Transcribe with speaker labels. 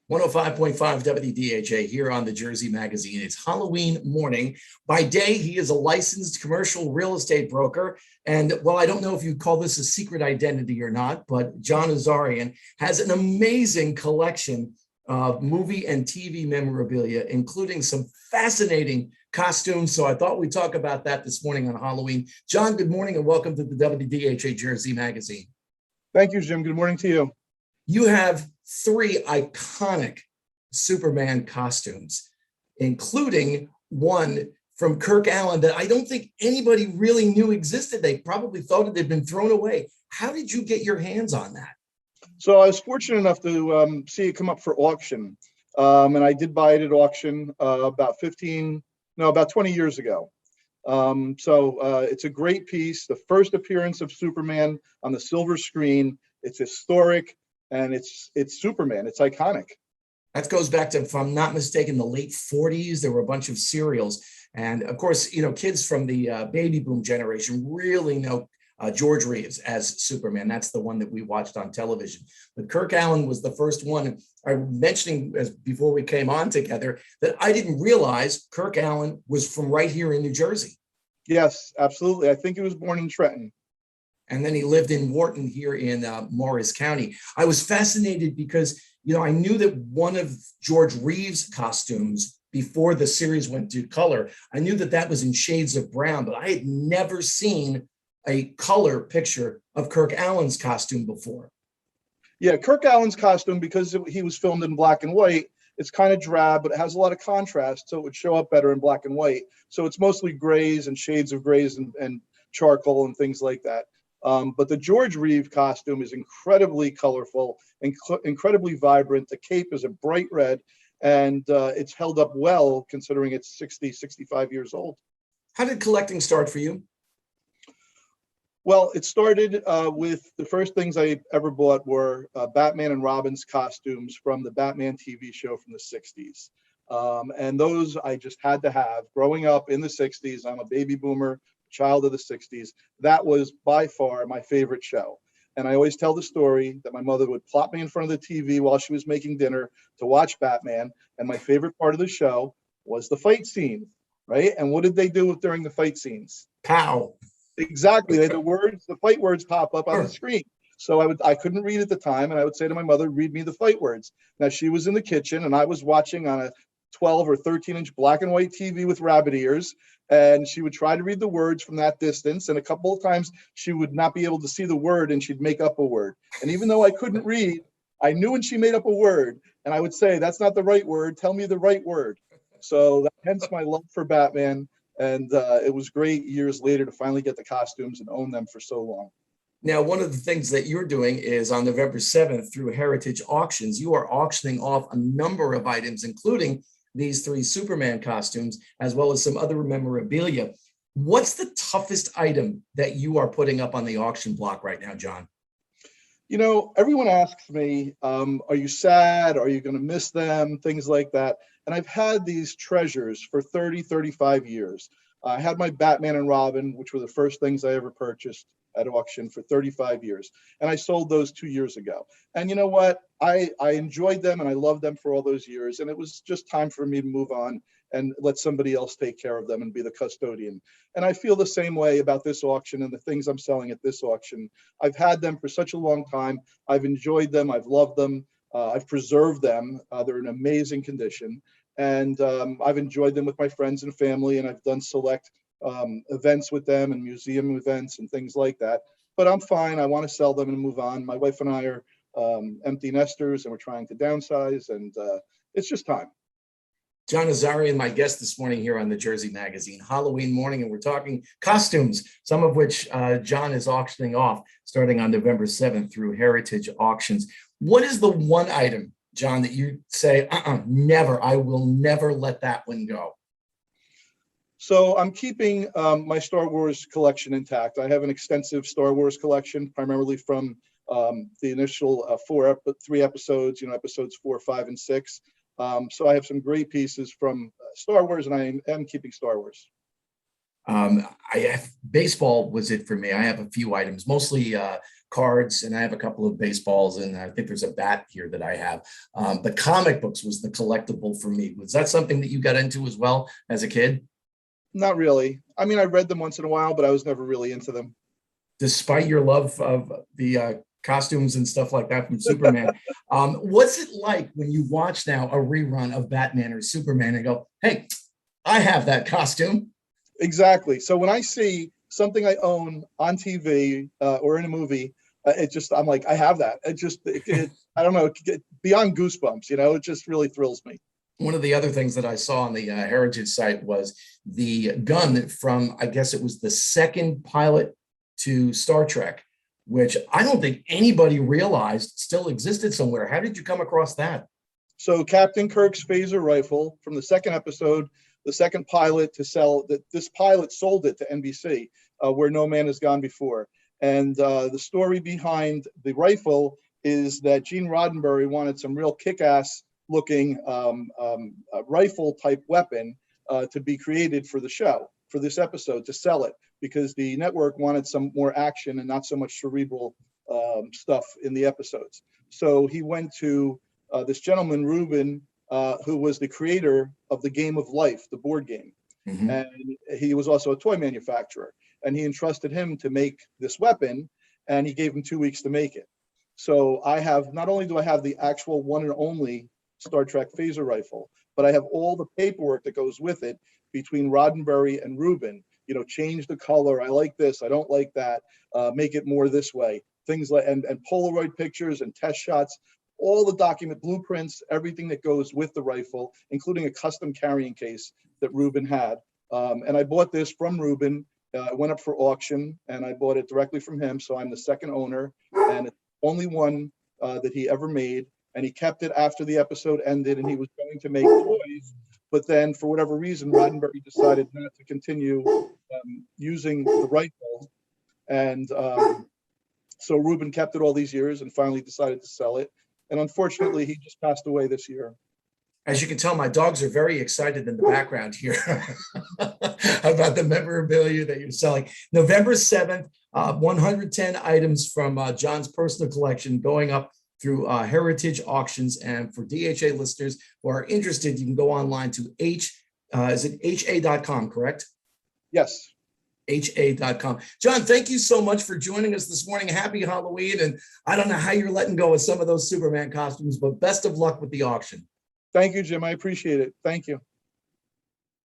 Speaker 1: 105.5 WDHA here on the Jersey Magazine. It's Halloween morning. By day, he is a licensed commercial real estate broker. And well, I don't know if you call this a secret identity or not, but John Azarian has an amazing collection of movie and TV memorabilia, including some fascinating costumes. So I thought we'd talk about that this morning on Halloween. John, good morning and welcome to the WDHA Jersey Magazine.
Speaker 2: Thank you, Jim. Good morning to you.
Speaker 1: You have three iconic Superman costumes, including one from Kirk Allen that I don't think anybody really knew existed. They probably thought it had been thrown away. How did you get your hands on that?
Speaker 2: So I was fortunate enough to see it come up for auction. And I did buy it at auction about 20 years ago. It's a great piece. The first appearance of Superman on the silver screen. It's historic. And it's Superman. It's iconic.
Speaker 1: That goes back to, if I'm not mistaken, the late 40s. There were a bunch of serials. And of course, kids from the baby boom generation really know George Reeves as Superman. That's the one that we watched on television. But Kirk Allen was the first one. I'm mentioning before we came on together that I didn't realize Kirk Allen was from right here in New Jersey.
Speaker 2: Yes, absolutely. I think he was born in Trenton.
Speaker 1: And then he lived in Wharton here in Morris County. I was fascinated because, I knew that one of George Reeves' costumes before the series went to color, I knew that was in shades of brown, but I had never seen a color picture of Kirk Allen's costume before.
Speaker 2: Yeah, Kirk Allen's costume, because he was filmed in black and white, it's kind of drab, but it has a lot of contrast, so it would show up better in black and white. So it's mostly grays and shades of grays and charcoal and things like that. But the George Reeves costume is incredibly colorful, incredibly vibrant. The cape is a bright red, and it's held up well considering it's 65 years old.
Speaker 1: How did collecting start for you?
Speaker 2: Well, it started with the first things I ever bought were Batman and Robin's costumes from the Batman TV show from the 60s. And those I just had to have. Growing up in the 60s, I'm a baby boomer, child of the 60s. That was by far my favorite show. And I always tell the story that my mother would plop me in front of the TV while she was making dinner to watch Batman. And my favorite part of the show was the fight scene, right? And what did they do during the fight scenes?
Speaker 1: Pow.
Speaker 2: Exactly. The fight words pop up on the screen. So I couldn't read at the time. And I would say to my mother, read me the fight words. Now she was in the kitchen and I was watching on a 12 or 13-inch black and white TV with rabbit ears. And she would try to read the words from that distance. And a couple of times she would not be able to see the word and she'd make up a word. And even though I couldn't read, I knew when she made up a word and I would say, that's not the right word. Tell me the right word. So hence my love for Batman. And it was great years later to finally get the costumes and own them for so long.
Speaker 1: Now, one of the things that you're doing is on November 7th through Heritage Auctions, you are auctioning off a number of items, including these three Superman costumes, as well as some other memorabilia. What's the toughest item that you are putting up on the auction block right now, John?
Speaker 2: Everyone asks me, are you sad? Are you going to miss them? Things like that. And I've had these treasures for 30, 35 years. I had my Batman and Robin, which were the first things I ever purchased at auction for 35 years. And I sold those 2 years ago. And you know what? I enjoyed them and I loved them for all those years. And it was just time for me to move on and let somebody else take care of them and be the custodian. And I feel the same way about this auction and the things I'm selling at this auction. I've had them for such a long time. I've enjoyed them. I've loved them. I've preserved them. They're in amazing condition. And I've enjoyed them with my friends and family. And I've done select events with them and museum events and things like that. But I'm fine. I want to sell them and move on. My wife and I are empty nesters and we're trying to downsize. And it's just time.
Speaker 1: John Azarian, my guest this morning here on the Jersey Magazine, Halloween morning, and we're talking costumes, some of which John is auctioning off starting on November 7th through Heritage Auctions. What is the one item, John, that you say, never, I will never let that one go?
Speaker 2: So I'm keeping my Star Wars collection intact. I have an extensive Star Wars collection, primarily from the initial 3 episodes, episodes 4, 5, and 6. So I have some great pieces from Star Wars, and I am keeping Star Wars.
Speaker 1: Baseball was it for me. I have a few items, mostly cards, and I have a couple of baseballs, and I think there's a bat here that I have. But comic books was the collectible for me. Was that something that you got into as well as a kid?
Speaker 2: Not really. I mean, I read them once in a while, but I was never really into them.
Speaker 1: Despite your love of the costumes and stuff like that from Superman, what's it like when you watch now a rerun of Batman or Superman and go, hey, I have that costume?
Speaker 2: Exactly. So when I see something I own on TV or in a movie, I'm like, I have that. I don't know, beyond goosebumps, it just really thrills me.
Speaker 1: One of the other things that I saw on the Heritage site was the gun from, I guess it was the second pilot to Star Trek, which I don't think anybody realized still existed somewhere. How did you come across that?
Speaker 2: So Captain Kirk's phaser rifle from the second episode, the second pilot to sell that, this pilot sold it to NBC, where no man has gone before. And the story behind the rifle is that Gene Roddenberry wanted some real kick-ass looking rifle type weapon to be created for the show, for this episode, to sell it, because the network wanted some more action and not so much cerebral stuff in the episodes. So he went to this gentleman, Rubin, who was the creator of the Game of Life, the board game. Mm-hmm. And he was also a toy manufacturer. And he entrusted him to make this weapon, and he gave him 2 weeks to make it. So not only do I have the actual one and only Star Trek phaser rifle, but I have all the paperwork that goes with it between Roddenberry and Rubin. Change the color. I like this. I don't like that. Make it more this way. Things like, and Polaroid pictures and test shots, all the document blueprints, everything that goes with the rifle, including a custom carrying case that Rubin had. And I bought this from Rubin. It went up for auction, and I bought it directly from him. So I'm the second owner, and it's the only one that he ever made. And he kept it after the episode ended, and he was going to make toys. But then, for whatever reason, Roddenberry decided not to continue using the rifle. And so Rubin kept it all these years and finally decided to sell it. And unfortunately, he just passed away this year.
Speaker 1: As you can tell, my dogs are very excited in the background here about the memorabilia that you're selling. November 7th, 110 items from John's personal collection going up through Heritage Auctions. And for DHA listeners who are interested, you can go online to ha.com, correct?
Speaker 2: Yes.
Speaker 1: ha.com. John, thank you so much for joining us this morning. Happy Halloween. And I don't know how you're letting go of some of those Superman costumes, but best of luck with the auction.
Speaker 2: Thank you, Jim. I appreciate it. Thank you.